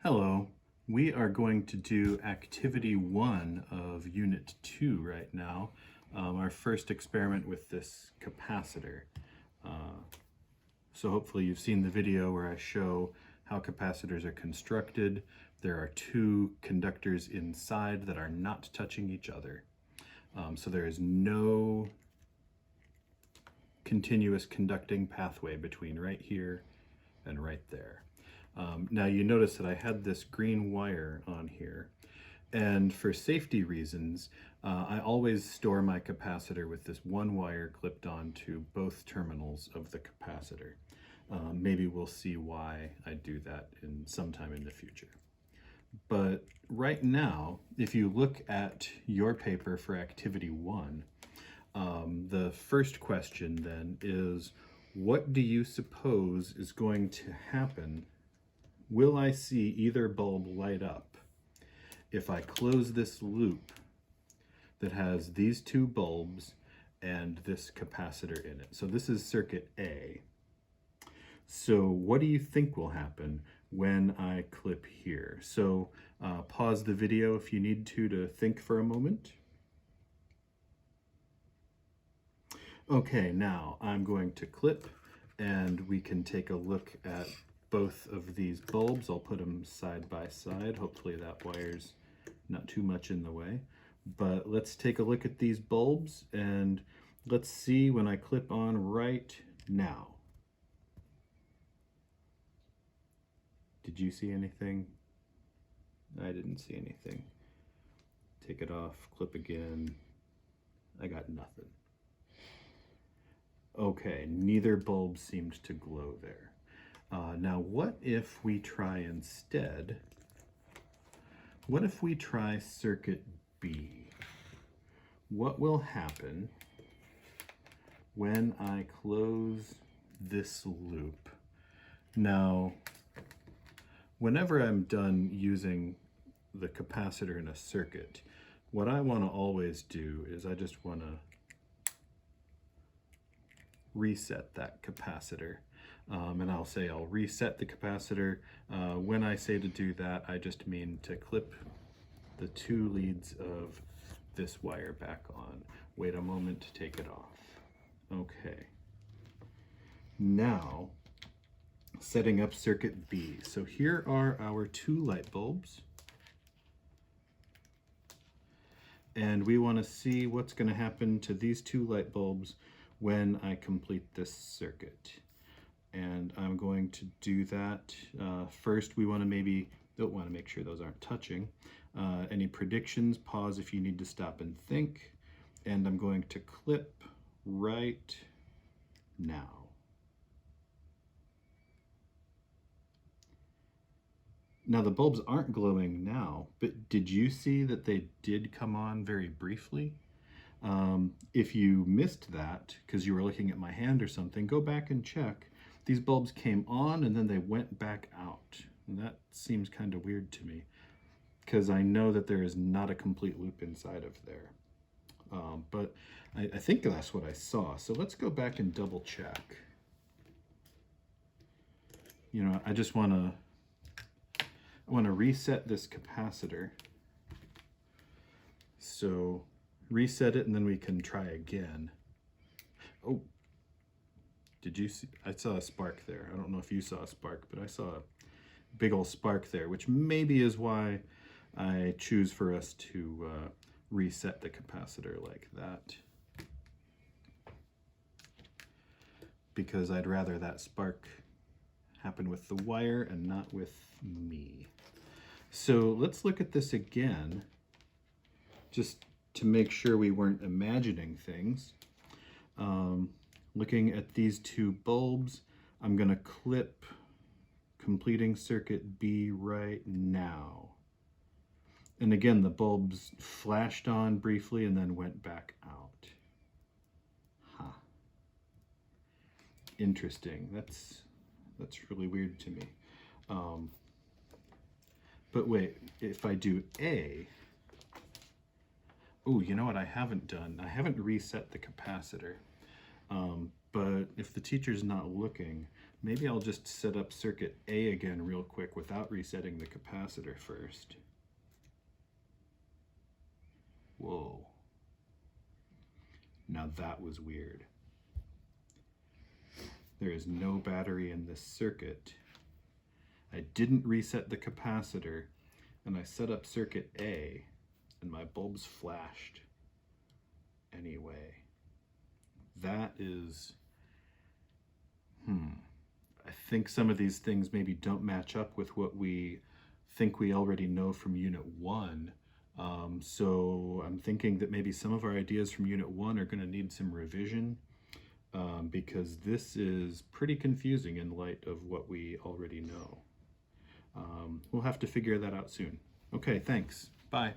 Hello. We are going to do activity 1 of unit 2 right now, our first experiment with this capacitor. So hopefully you've seen the video where I show how capacitors are constructed. There are two conductors inside that are not touching each other. So there is no continuous conducting pathway between right here and right there. Now you notice that I had this green wire on here, and for safety reasons, I always store my capacitor with this one wire clipped onto both terminals of the capacitor. Maybe we'll see why I do that sometime in the future. But right now, if you look at your paper for activity 1, the first question then is, what do you suppose is going to happen? Will I see either bulb light up if I close this loop that has these two bulbs and this capacitor in it? So this is circuit A. So what do you think will happen when I clip here? So pause the video if you need to think for a moment. Okay, now I'm going to clip and we can take a look at both of these bulbs. I'll put them side by side. Hopefully that wire's not too much in the way. But let's take a look at these bulbs and let's see when I clip on right now. Did you see anything? I didn't see anything. Take it off, clip again. I got nothing. Okay, neither bulb seemed to glow there. Now, what if we try instead? What if we try circuit B? What will happen when I close this loop? Now, whenever I'm done using the capacitor in a circuit, what I want to always do is I just want to reset that capacitor. And I'll say I'll reset the capacitor. When I say to do that, I just mean to clip the two leads of this wire back on. Wait a moment to take it off. Okay. Now, setting up circuit B. So here are our two light bulbs. And we want to see what's going to happen to these two light bulbs when I complete this circuit. And I'm going to do that. First, we want to make sure those aren't touching. Any predictions, pause if you need to stop and think. And I'm going to clip right now. Now the bulbs aren't glowing now, but did you see that they did come on very briefly? If you missed that because you were looking at my hand or something, go back and check. These bulbs came on and then they went back out. And that seems kind of weird to me because I know that there is not a complete loop inside of there. But I think that's what I saw. So let's go back and double check. You know, I want to reset this capacitor. So reset it and then we can try again. Oh, did you see? I saw a spark there. I don't know if you saw a spark, but I saw a big old spark there, which maybe is why I choose for us to reset the capacitor like that. Because I'd rather that spark happen with the wire and not with me. So let's look at this again, just to make sure we weren't imagining things. Looking at these two bulbs, I'm going to clip completing circuit B right now. And again, the bulbs flashed on briefly and then went back out. Huh. Interesting. That's really weird to me. But wait, if I do A, oh, you know what I haven't done? I haven't reset the capacitor. But if the teacher's not looking, Maybe I'll just set up circuit A again real quick without resetting the capacitor first. Whoa. Now that was weird. There is no battery in this circuit. I didn't reset the capacitor, and I set up circuit A, and my bulbs flashed anyway. That is, I think some of these things maybe don't match up with what we think we already know from Unit 1. So I'm thinking that maybe some of our ideas from Unit 1 are going to need some revision, because this is pretty confusing in light of what we already know. We'll have to figure that out soon. Okay, thanks. Bye.